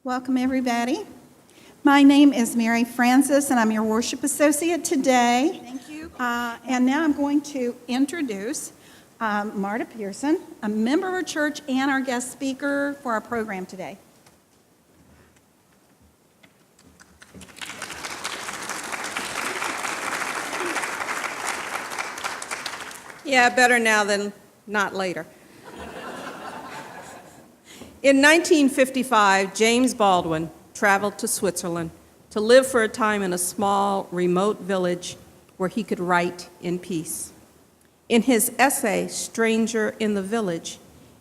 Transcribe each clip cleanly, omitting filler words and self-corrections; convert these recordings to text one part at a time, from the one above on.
Welcome, everybody. My name is Mary Francis, and I'm your worship associate today. Thank you. And now I'm going to introduce Marta Pearson, a member of our church and our guest speaker for our program today. Yeah, better now than not later. In 1955, James Baldwin traveled to Switzerland to live for a time in a small, remote village where he could write in peace. In his essay, Stranger in the Village,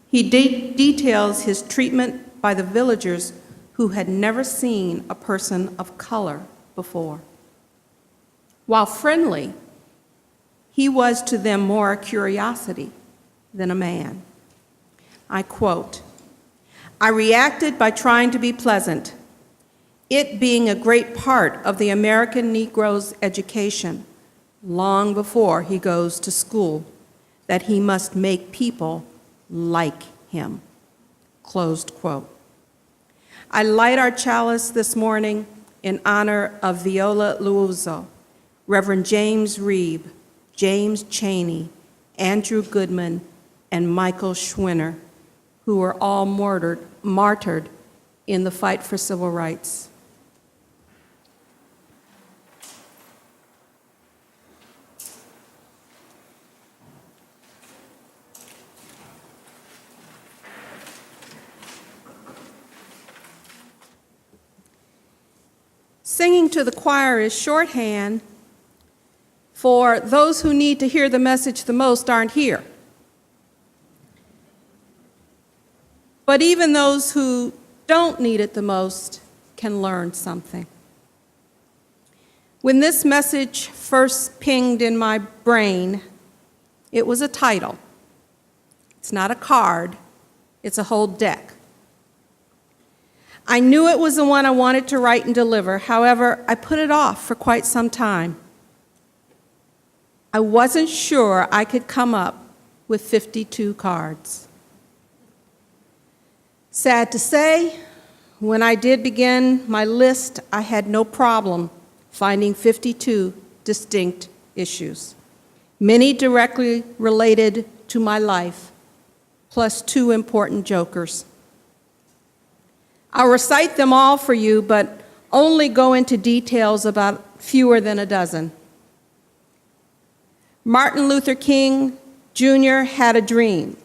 he details his treatment by the villagers who had never seen a person of color before. While friendly, he was to them more a curiosity than a man. I quote, "I reacted by trying to be pleasant, it being a great part of the American Negro's education, long before he goes to school, that he must make people like him." Closed quote. I light our chalice this morning in honor of Viola Liuzzo, Reverend James Reeb, James Chaney, Andrew Goodman, and Michael Schwinner, who were all martyred in the fight for civil rights. Singing to the choir is shorthand for those who need to hear the message the most aren't here. But even those who don't need it the most can learn something. When this message first pinged in my brain, it was a title. It's not a card, it's a whole deck. I knew it was the one I wanted to write and deliver. However, I put it off for quite some time. I wasn't sure I could come up with 52 cards. Sad to say, when I did begin my list, I had no problem finding 52 distinct issues, many directly related to my life, plus 2 important jokers. I'll recite them all for you, but only go into details about fewer than a dozen. Martin Luther King Jr. had a dream.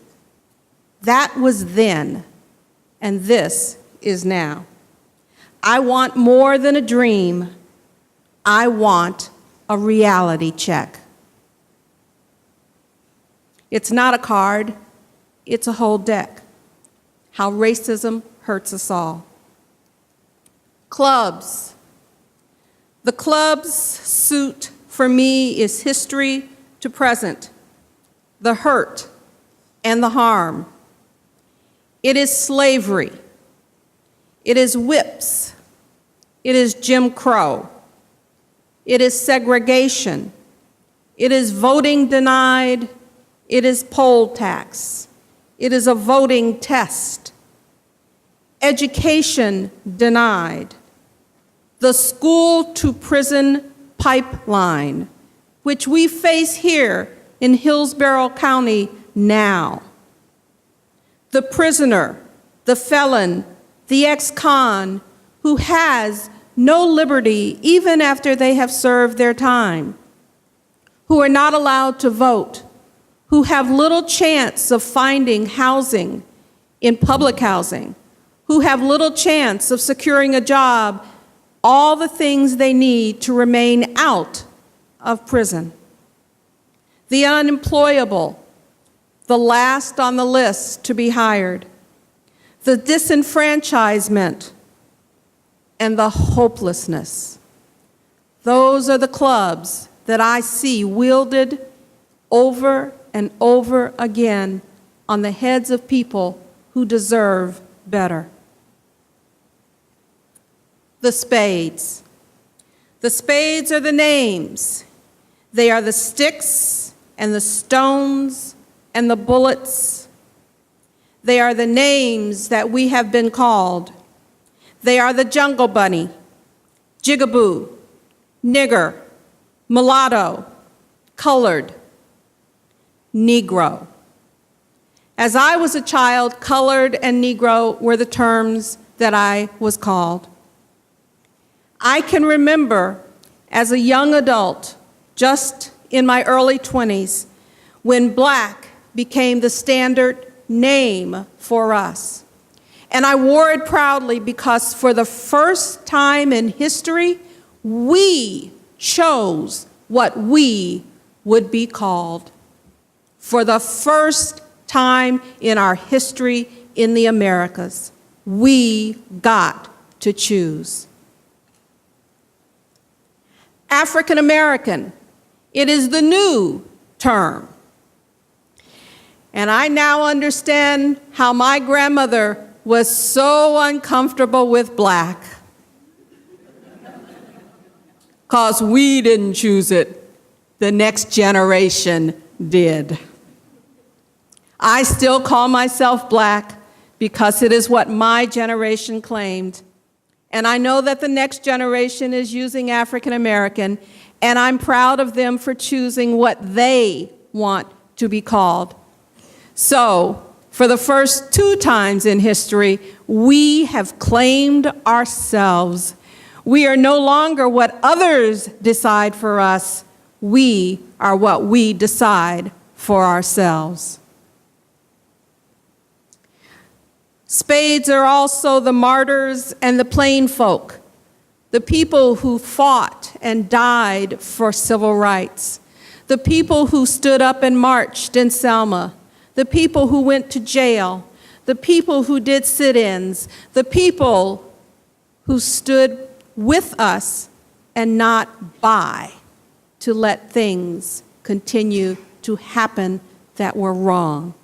That was then, and this is now. I want more than a dream. I want a reality check. It's not a card, it's a whole deck. How racism hurts us all. Clubs. The club's suit for me is history to present, the hurt and the harm. It is slavery. It is whips. It is Jim Crow. It is segregation. It is voting denied. It is poll tax. It is a voting test. Education denied. The school to prison pipeline, which we face here in Hillsborough County now. The prisoner, the felon, the ex-con who has no liberty even after they have served their time, who are not allowed to vote, who have little chance of finding housing in public housing, who have little chance of securing a job, all the things they need to remain out of prison. The unemployable, the last on the list to be hired, the disenfranchisement, and the hopelessness. Those are the clubs that I see wielded over and over again on the heads of people who deserve better. The spades. The spades are the names. They are the sticks and the stones and the bullets. They are the names that we have been called. They are the jungle bunny, jigaboo, nigger, mulatto, colored, Negro. As I was a child, colored and Negro were the terms that I was called. I can remember as a young adult, just in my early 20s, when black became the standard name for us. And I wore it proudly because for the first time in history, we chose what we would be called. For the first time in our history in the Americas, we got to choose. African American, it is the new term. And I now understand how my grandmother was so uncomfortable with black. 'Cause we didn't choose it, the next generation did. I still call myself black because it is what my generation claimed. And I know that the next generation is using African American, and I'm proud of them for choosing what they want to be called. So, for the first 2 times in history, we have claimed ourselves. We are no longer what others decide for us. We are what we decide for ourselves. Spades are also the martyrs and the plain folk, the people who fought and died for civil rights, the people who stood up and marched in Selma, the people who went to jail, the people who did sit-ins, the people who stood with us and not by to let things continue to happen that were wrong.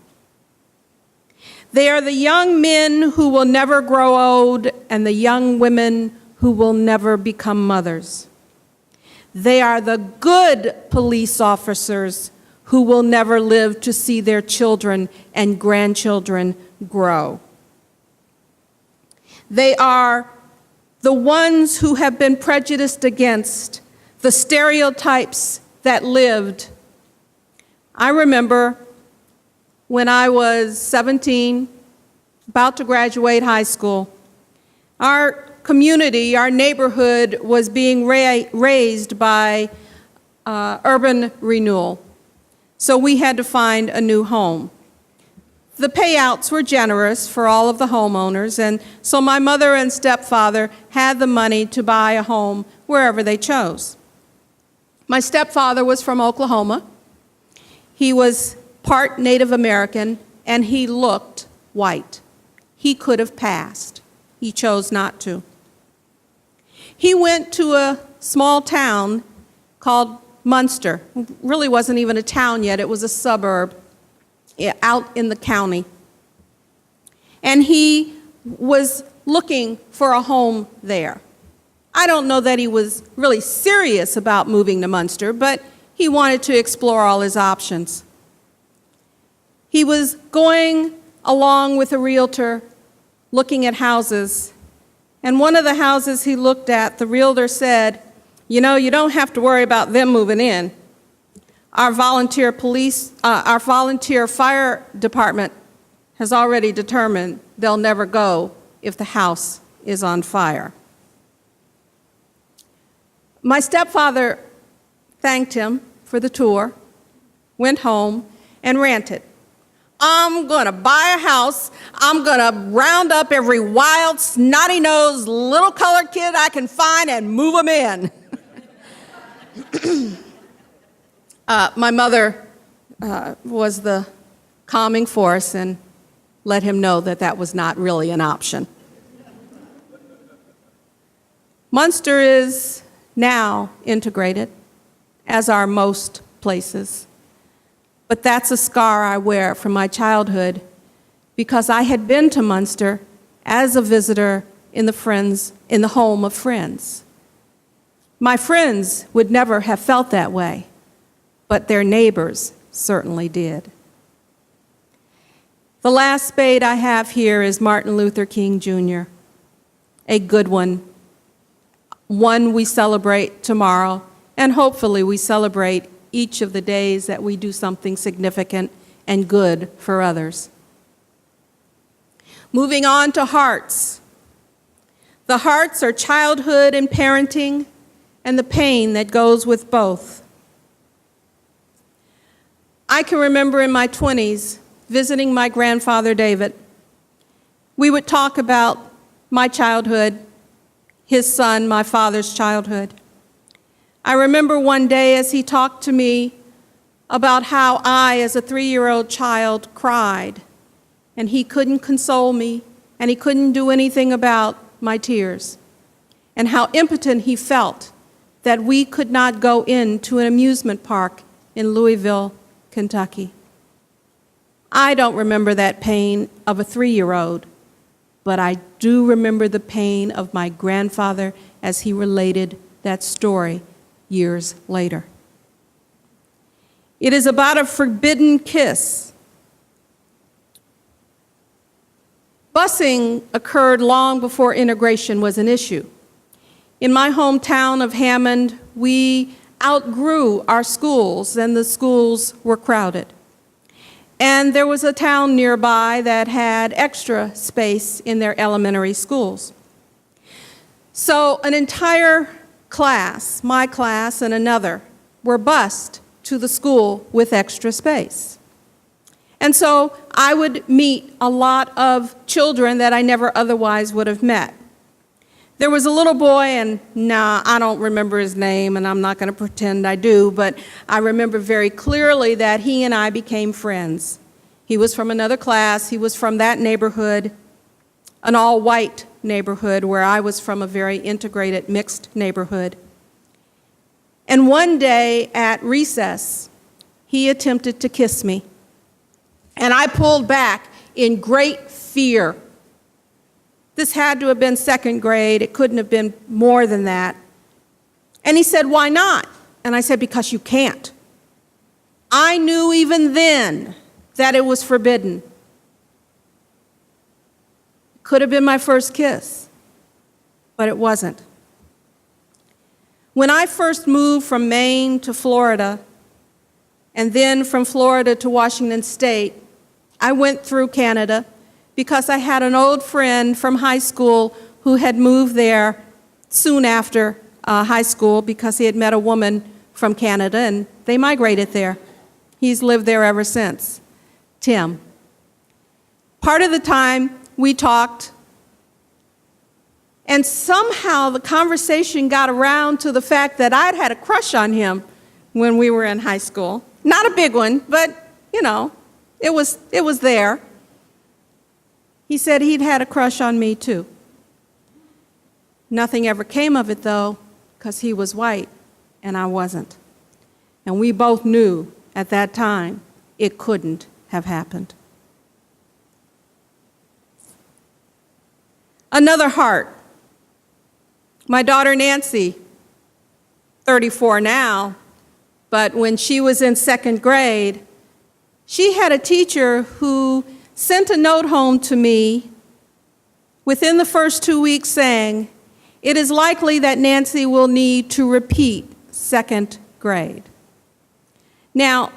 They are the young men who will never grow old and the young women who will never become mothers. They are the good police officers who will never live to see their children and grandchildren grow. They are the ones who have been prejudiced against, the stereotypes that lived. I remember when I was 17, about to graduate high school, our community, our neighborhood was being raised by urban renewal. So we had to find a new home. The payouts were generous for all of the homeowners, and so my mother and stepfather had the money to buy a home wherever they chose. My stepfather was from Oklahoma. He was part Native American, and he looked white. He could have passed. He chose not to. He went to a small town called Munster. It really wasn't even a town yet. It was a suburb out in the county. And he was looking for a home there. I don't know that he was really serious about moving to Munster, but he wanted to explore all his options. He was going along with a realtor looking at houses, and one of the houses he looked at, the realtor said, "You know, you don't have to worry about them moving in. Our volunteer fire department has already determined they'll never go if the house is on fire." My stepfather thanked him for the tour, went home, and ranted. "I'm going to buy a house. I'm going to round up every wild, snotty-nosed, little colored kid I can find and move them in." My mother was the calming force and let him know that that was not really an option. Munster is now integrated, as are most places. But that's a scar I wear from my childhood because I had been to Munster as a visitor in the home of friends. My friends would never have felt that way, but their neighbors certainly did. The last spade I have here is Martin Luther King Jr. a good one we celebrate tomorrow, and hopefully we celebrate each of the days that we do something significant and good for others. Moving on to hearts. The hearts are childhood and parenting and the pain that goes with both. I can remember in my 20s visiting my grandfather, David. We would talk about my childhood, his son, my father's childhood. I remember one day as he talked to me about how I, as a 3-year-old child, cried, and he couldn't console me, and he couldn't do anything about my tears, and how impotent he felt that we could not go into an amusement park in Louisville, Kentucky. I don't remember that pain of a 3-year-old, but I do remember the pain of my grandfather as he related that story years later. It is about a forbidden kiss. Busing occurred long before integration was an issue. In my hometown of Hammond, we outgrew our schools, and the schools were crowded. And there was a town nearby that had extra space in their elementary schools. So an entire class, my class and another, were bused to the school with extra space. And so I would meet a lot of children that I never otherwise would have met. There was a little boy, and I don't remember his name, and I'm not going to pretend I do, but I remember very clearly that he and I became friends. He was from another class. He was from that neighborhood, an all-white neighborhood, where I was from a very integrated, mixed neighborhood. And one day at recess, he attempted to kiss me. And I pulled back in great fear. This had to have been 2nd grade. It couldn't have been more than that. And he said, "Why not?" And I said, "Because you can't." I knew even then that it was forbidden. Could have been my first kiss, but it wasn't. When I first moved from Maine to Florida, and then from Florida to Washington State, I went through Canada because I had an old friend from high school who had moved there soon after high school because he had met a woman from Canada, and they migrated there. He's lived there ever since, Tim. Part of the time we talked, and somehow the conversation got around to the fact that I'd had a crush on him when we were in high school. Not a big one, but, it was there. He said he'd had a crush on me, too. Nothing ever came of it, though, because he was white and I wasn't. And we both knew at that time it couldn't have happened. Another heart. My daughter Nancy, 34 now, but when she was in 2nd grade, she had a teacher who sent a note home to me within the first 2 weeks saying, "It is likely that Nancy will need to repeat 2nd grade." Now,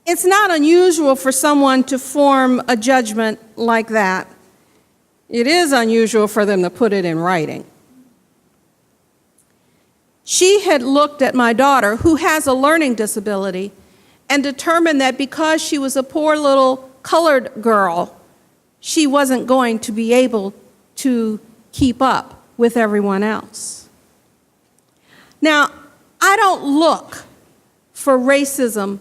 it's not unusual for someone to form a judgment like that. It is unusual for them to put it in writing. She had looked at my daughter, who has a learning disability, and determined that because she was a poor little colored girl, she wasn't going to be able to keep up with everyone else. Now, I don't look for racism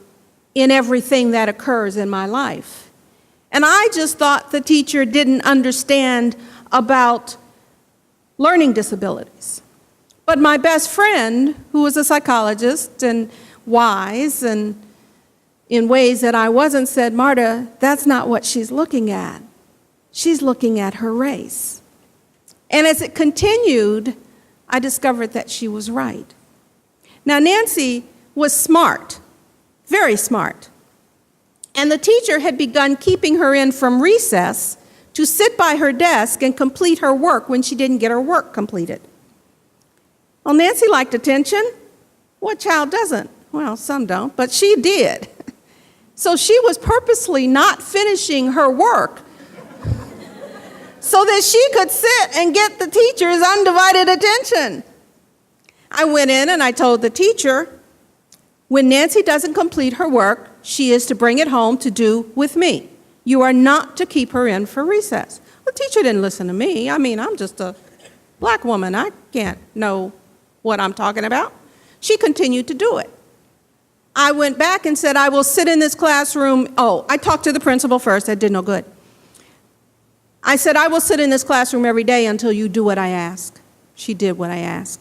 in everything that occurs in my life. And I just thought the teacher didn't understand about learning disabilities. But my best friend, who was a psychologist and wise and in ways that I wasn't, said, "Marta, that's not what she's looking at. She's looking at her race." And as it continued, I discovered that she was right. Now, Nancy was smart, very smart. And the teacher had begun keeping her in from recess to sit by her desk and complete her work when she didn't get her work completed. Well, Nancy liked attention. What child doesn't? Well, some don't, but she did. So she was purposely not finishing her work so that she could sit and get the teacher's undivided attention. I went in and I told the teacher, when Nancy doesn't complete her work, she is to bring it home to do with me. You are not to keep her in for recess. The teacher didn't listen to me. I mean, I'm just a black woman. I can't know what I'm talking about. She continued to do it. I went back and said, I will sit in this classroom. Oh, I talked to the principal first. That did no good. I said, I will sit in this classroom every day until you do what I ask. She did what I asked.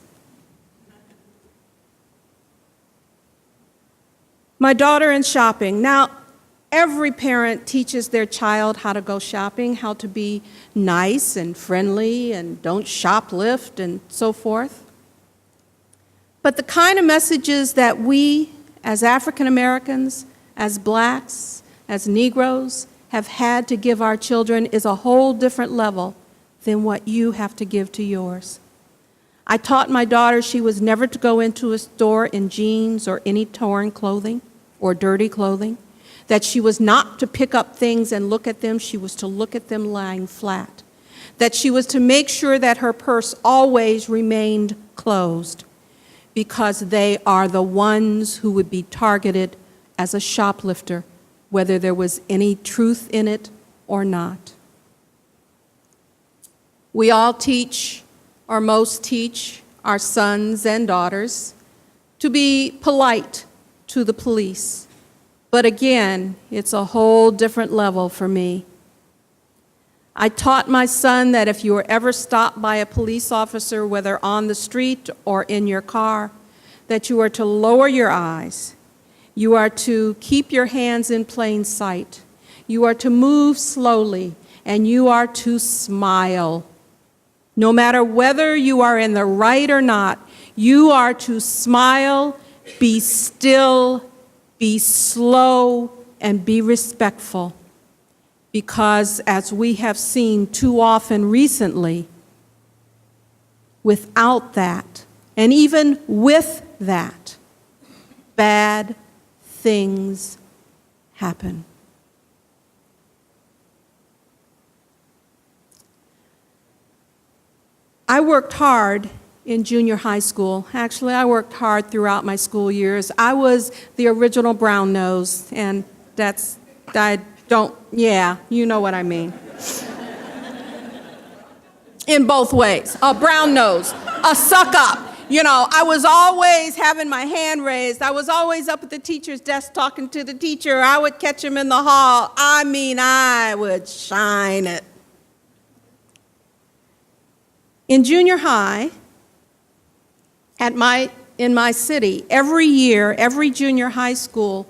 My daughter in shopping. Now, every parent teaches their child how to go shopping, how to be nice and friendly and don't shoplift and so forth. But the kind of messages that we, as African Americans, as blacks, as Negroes, have had to give our children is a whole different level than what you have to give to yours. I taught my daughter she was never to go into a store in jeans or any torn clothing or dirty clothing, that she was not to pick up things and look at them, she was to look at them lying flat, that she was to make sure that her purse always remained closed, because they are the ones who would be targeted as a shoplifter, whether there was any truth in it or not. We all teach, or most teach, our sons and daughters to be polite to the police. But again, it's a whole different level for me. I taught my son that if you were ever stopped by a police officer, whether on the street or in your car, that you are to lower your eyes. You are to keep your hands in plain sight. You are to move slowly, and you are to smile. No matter whether you are in the right or not, you are to smile, be still, be slow, and be respectful. Because as we have seen too often recently, without that, and even with that, bad things happen. I worked hard in junior high school. Actually, I worked hard throughout my school years. I was the original brown nose, and you know what I mean. In both ways, a brown nose, a suck up. You know, I was always having my hand raised. I was always up at the teacher's desk talking to the teacher. I would catch him in the hall. I mean, I would shine it. In junior high, in my city, every year, every junior high school,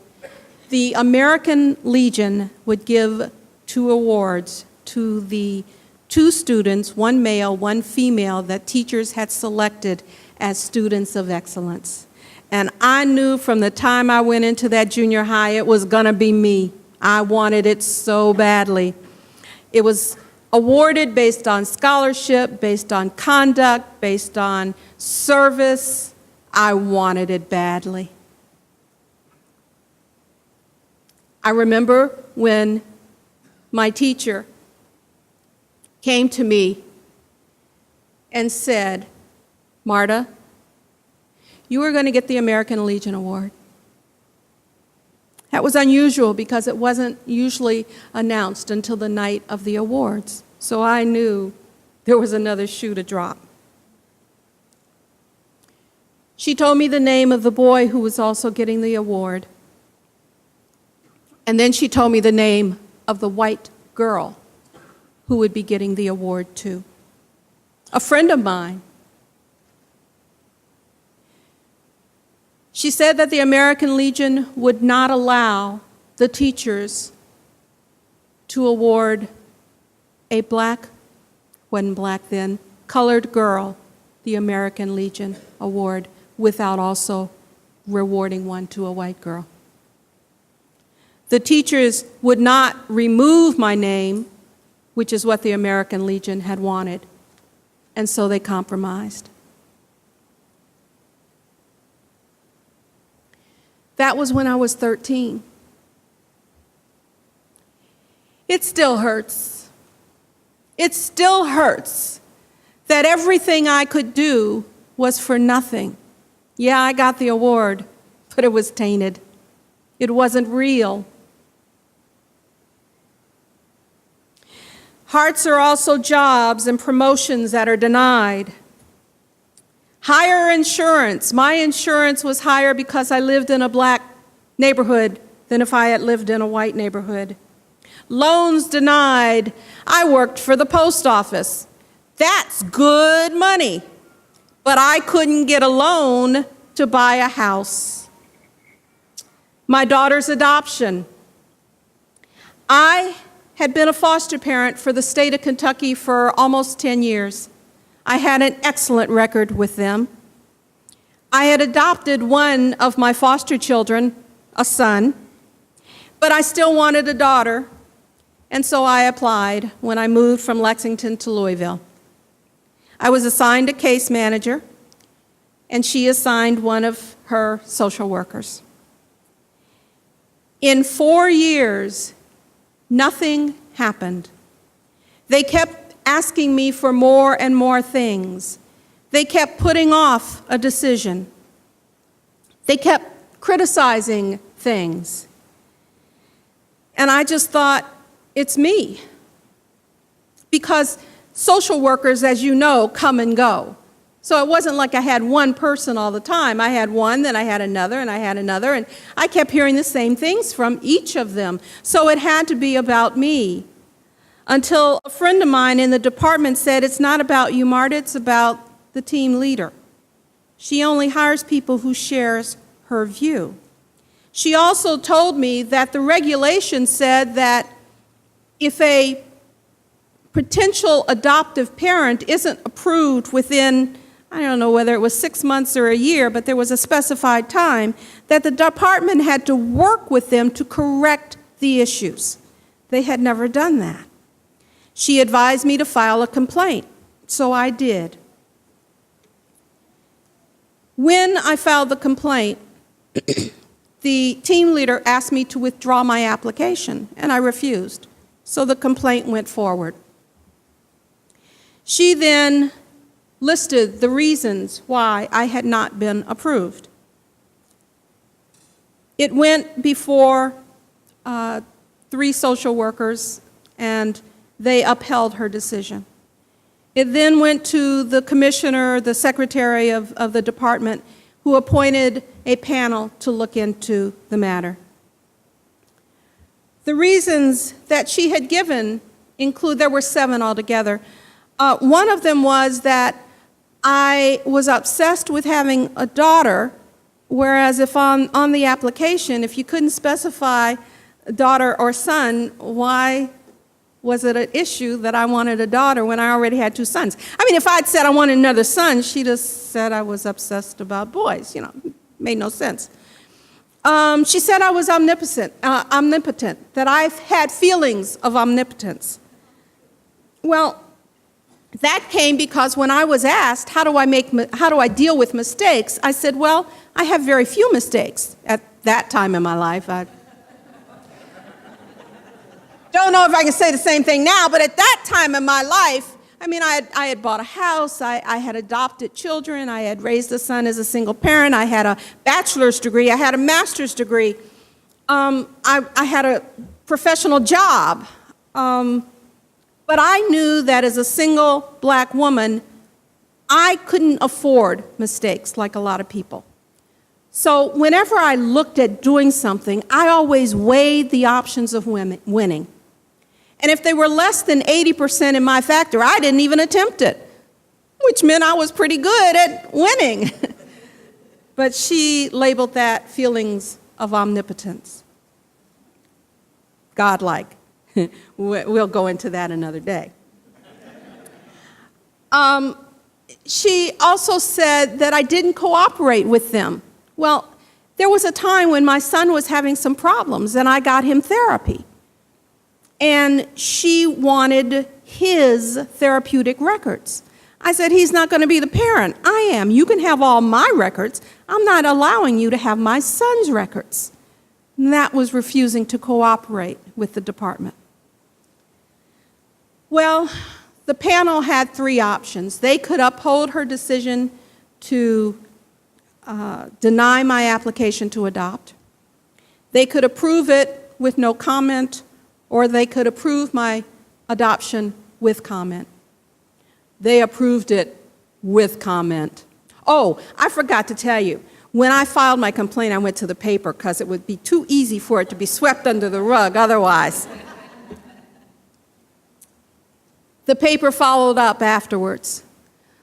the American Legion would give 2 awards to the 2 students, one male, one female, that teachers had selected as students of excellence. And I knew from the time I went into that junior high, it was gonna be me. I wanted it so badly. It was awarded based on scholarship, based on conduct, based on service. I wanted it badly. I remember when my teacher came to me and said, Marta, you are going to get the American Legion Award. That was unusual because it wasn't usually announced until the night of the awards. So I knew there was another shoe to drop. She told me the name of the boy who was also getting the award. And then she told me the name of the white girl who would be getting the award too. A friend of mine. She said that the American Legion would not allow the teachers to award a black, wasn't black then, colored girl the American Legion Award without also rewarding one to a white girl. The teachers would not remove my name which is what the American Legion had wanted. And so they compromised. That was when I was 13. It still hurts. It still hurts that everything I could do was for nothing. Yeah, I got the award, but it was tainted. It wasn't real. Hearts are also jobs and promotions that are denied. Higher insurance. My insurance was higher because I lived in a black neighborhood than if I had lived in a white neighborhood. Loans denied. I worked for the post office. That's good money. But I couldn't get a loan to buy a house. My daughter's adoption. I had been a foster parent for the state of Kentucky for almost 10 years. I had an excellent record with them. I had adopted one of my foster children, a son, but I still wanted a daughter, and so I applied when I moved from Lexington to Louisville. I was assigned a case manager, and she assigned one of her social workers. In 4 years, nothing happened. They kept asking me for more and more things. They kept putting off a decision. They kept criticizing things. And I just thought, it's me. Because social workers, as you know, come and go. So it wasn't like I had one person all the time. I had one, then I had another, and I had another, and I kept hearing the same things from each of them. So it had to be about me. Until a friend of mine in the department said, it's not about you, Marta, it's about the team leader. She only hires people who shares her view. She also told me that the regulation said that if a potential adoptive parent isn't approved within, I don't know whether it was 6 months or a year, but there was a specified time, that the department had to work with them to correct the issues. They had never done that. She advised me to file a complaint, so I did. When I filed the complaint, the team leader asked me to withdraw my application, and I refused. So the complaint went forward. She then listed the reasons why I had not been approved. It went before 3 social workers, and they upheld her decision. It then went to the commissioner, the secretary of the department, who appointed a panel to look into the matter. The reasons that she had given include, there were 7 altogether. One of them was that I was obsessed with having a daughter, whereas if on the application, if you couldn't specify daughter or son, why was it an issue that I wanted a daughter when I already had 2 sons? I mean, if I'd said I wanted another son, she'd have said I was obsessed about boys. You know, made no sense. She said I was omnipotent, that I've had feelings of omnipotence. Well, that came because when I was asked, how do I deal with mistakes, I said, well, I have very few mistakes at that time in my life. I don't know if I can say the same thing now, but at that time in my life, I mean, I had bought a house, I had adopted children, I had raised a son as a single parent, I had a bachelor's degree, I had a master's degree, I had a professional job. But I knew that as a single black woman, I couldn't afford mistakes like a lot of people. So whenever I looked at doing something, I always weighed the options of winning. And if they were less than 80% in my factor, I didn't even attempt it, which meant I was pretty good at winning. But she labeled that feelings of omnipotence. Godlike. We'll go into that another day. She also said that I didn't cooperate with them. Well, there was a time when my son was having some problems, and I got him therapy. and she wanted his therapeutic records. I said, he's not going to be the parent. I am. You can have all my records. I'm not allowing you to have my son's records. And that was refusing to cooperate with the department. Well, the panel had three options. They could uphold her decision to deny my application to adopt. They could approve it with no comment, or they could approve my adoption with comment. They approved it with comment. Oh, I forgot to tell you, when I filed my complaint, I went to the paper because it would be too easy for it to be swept under the rug otherwise. The paper followed up afterwards.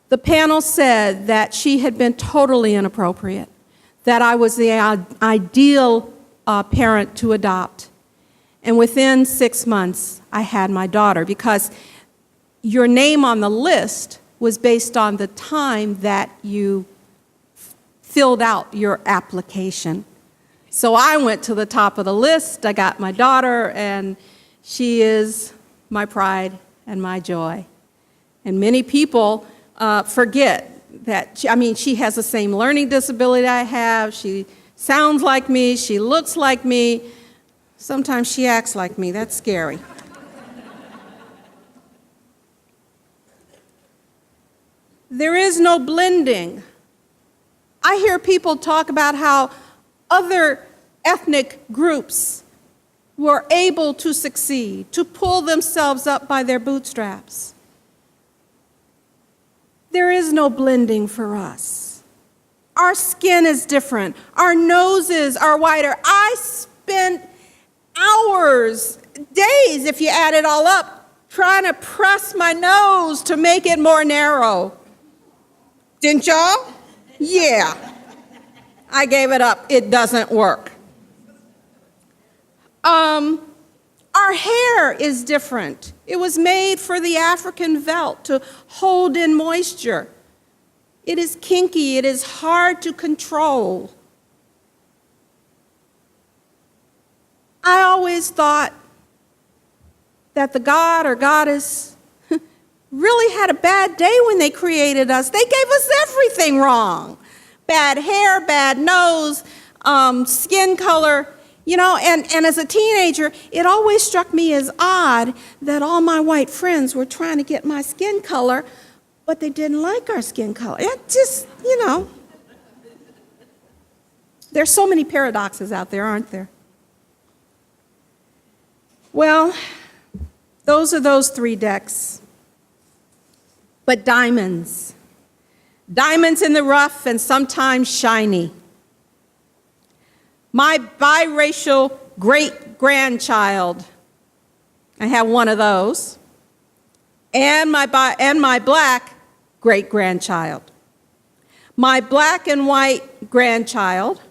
The panel said that she had been totally inappropriate, that I was the ideal parent to adopt. And within 6 months, I had my daughter, because your name on the list was based on the time that you filled out your application. So I went to the top of the list, I got my daughter, and she is my pride and my joy. And many people forget that, she has the same learning disability I have, she sounds like me, she looks like me, sometimes she acts like me, that's scary. There is no blending. I hear people talk about how other ethnic groups were able to succeed, to pull themselves up by their bootstraps. There is no blending for us. Our skin is different. Our noses are wider. I spent hours, days, if you add it all up, trying to press my nose to make it more narrow. Didn't y'all? Yeah. I gave it up. It doesn't work. Our hair is different. It was made for the African veldt to hold in moisture. It is kinky. It is hard to control. I always thought that the god or goddess really had a bad day when they created us. They gave us everything wrong. Bad hair, bad nose, skin color. And as a teenager, it always struck me as odd that all my white friends were trying to get my skin color, but they didn't like our skin color. It just, There's so many paradoxes out there, aren't there? Well, those are those three decks. But diamonds. Diamonds in the rough and sometimes shiny. My biracial great-grandchild, I have one of those, and my black great-grandchild. My black and white grandchild,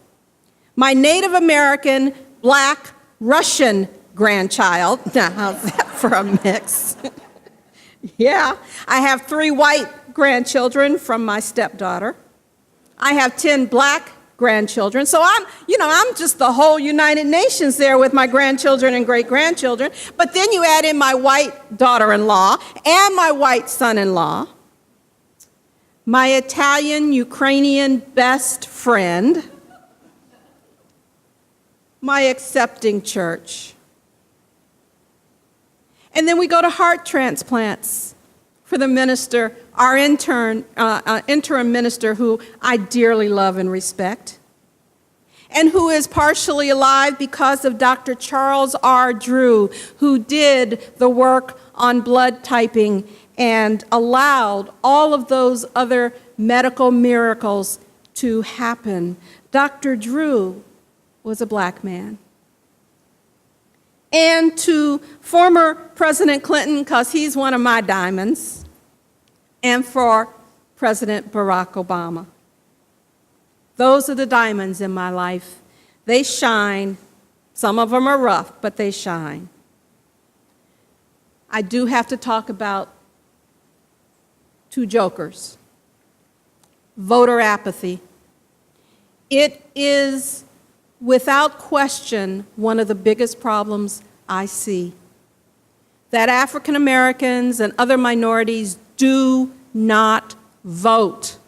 my Native American black Russian grandchild. Now, how's that for a mix? Yeah, I have 3 white grandchildren from my stepdaughter. I have 10 black grandchildren. So I'm just the whole United Nations there with my grandchildren and great-grandchildren. But then you add in my white daughter-in-law and my white son-in-law, my Italian-Ukrainian best friend, my accepting church. And then we go to heart transplants for the minister, our interim minister, who I dearly love and respect, and who is partially alive because of Dr. Charles R. Drew, who did the work on blood typing and allowed all of those other medical miracles to happen. Dr. Drew was a black man. And to former President Clinton, because he's one of my diamonds, and for President Barack Obama. Those are the diamonds in my life. They shine. Some of them are rough, but they shine. I do have to talk about 2 jokers. Voter apathy. It is, without question, one of the biggest problems I see. that African Americans and other minorities do not vote,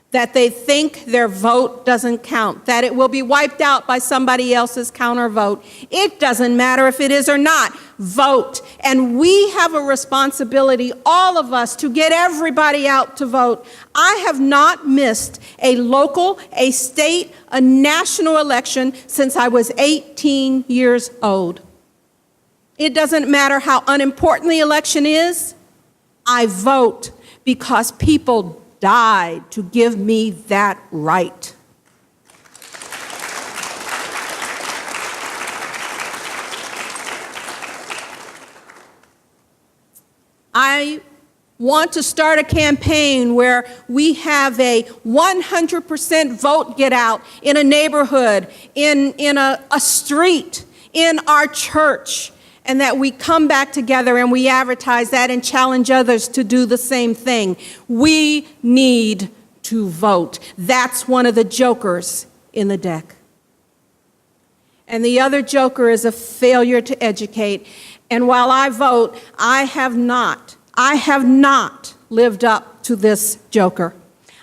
that they think their vote doesn't count, that it will be wiped out by somebody else's counter vote. It doesn't matter if it is or not. Vote. And we have a responsibility, all of us, to get everybody out to vote. I have not missed a local, a state, a national election since I was 18 years old. It doesn't matter how unimportant the election is. I vote because people died to give me that right. I want to start a campaign where we have a 100% vote get out in a neighborhood, in a street, in our church, and that we come back together and we advertise that and challenge others to do the same thing. We need to vote. That's one of the jokers in the deck. And the other joker is a failure to educate. And while I vote, I have not lived up to this joker.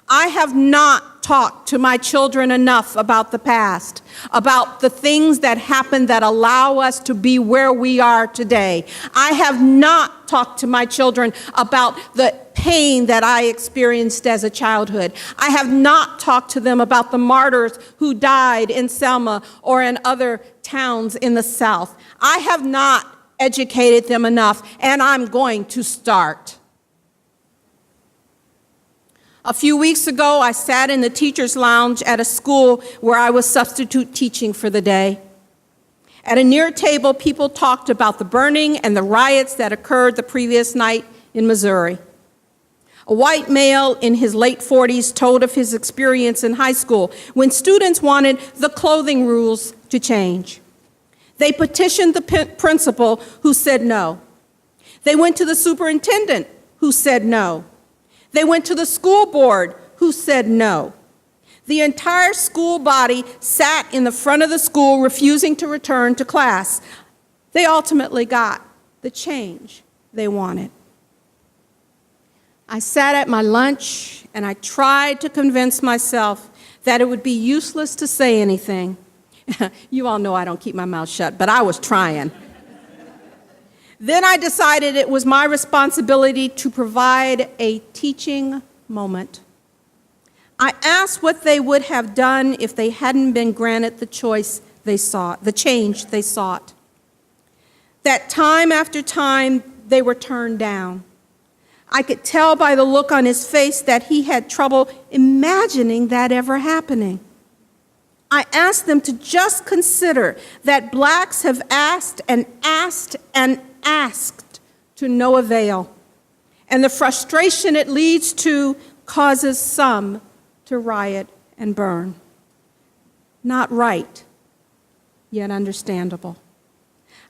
I have not talked to my children enough about the past, about the things that happened that allow us to be where we are today. I have not talked to my children about the pain that I experienced as a childhood. I have not talked to them about the martyrs who died in Selma or in other towns in the South. I have not educated them enough, and I'm going to start. A few weeks ago, I sat in the teacher's lounge at a school where I was substitute teaching for the day. At a near table, people talked about the burning and the riots that occurred the previous night in Missouri. A white male in his late 40s told of his experience in high school when students wanted the clothing rules to change. They petitioned the principal, who said no. They went to the superintendent, who said no. They went to the school board, who said no. The entire school body sat in the front of the school, refusing to return to class. They ultimately got the change they wanted. I sat at my lunch, and I tried to convince myself that it would be useless to say anything. You all know I don't keep my mouth shut, but I was trying. Then I decided it was my responsibility to provide a teaching moment. I asked what they would have done if they hadn't been granted the choice they sought, the change they sought. That time after time, they were turned down. I could tell by the look on his face that he had trouble imagining that ever happening. I asked them to just consider that blacks have asked and asked and asked to no avail, and the frustration it leads to causes some to riot and burn. Not right, yet understandable.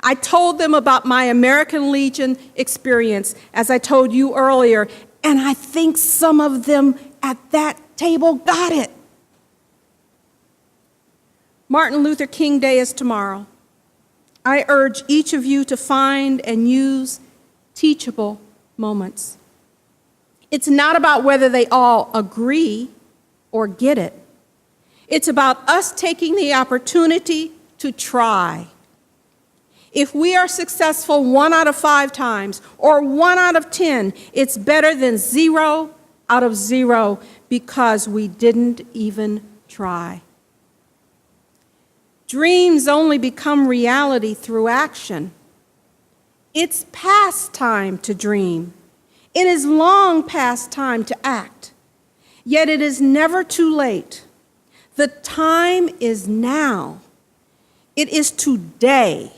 I told them about my American Legion experience, as I told you earlier, and I think some of them at that table got it. Martin Luther King Day is tomorrow. I urge each of you to find and use teachable moments. It's not about whether they all agree or get it. It's about us taking the opportunity to try. If we are successful 1 out of 5 times or 1 out of 10, it's better than 0 out of 0 because we didn't even try. Dreams only become reality through action. It's past time to dream. It is long past time to act. Yet it is never too late. The time is now. It is today,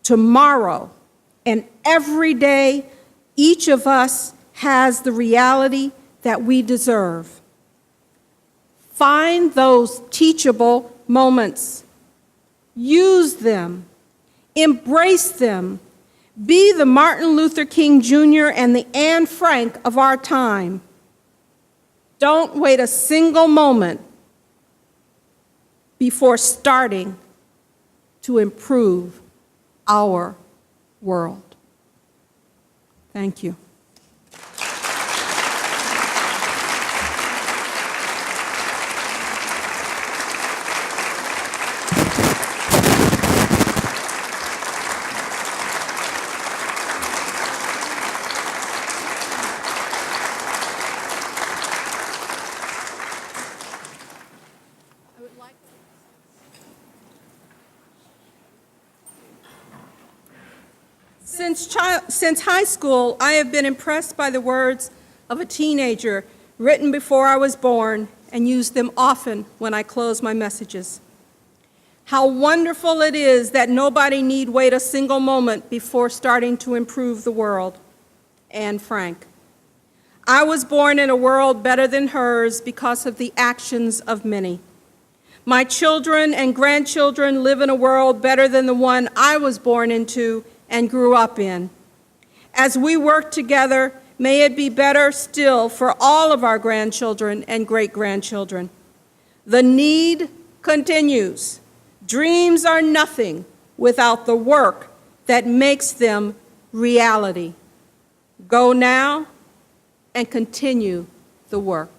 tomorrow, and every day each of us has the reality that we deserve. Find those teachable moments. Use them. Embrace them. Be the Martin Luther King Jr. and the Anne Frank of our time. Don't wait a single moment before starting to improve our world. Thank you. Since high school, I have been impressed by the words of a teenager written before I was born and use them often when I close my messages. How wonderful it is that nobody need wait a single moment before starting to improve the world. Anne Frank. I was born in a world better than hers because of the actions of many. My children and grandchildren live in a world better than the one I was born into and grew up in. As we work together, may it be better still for all of our grandchildren and great-grandchildren. The need continues. Dreams are nothing without the work that makes them reality. Go now and continue the work.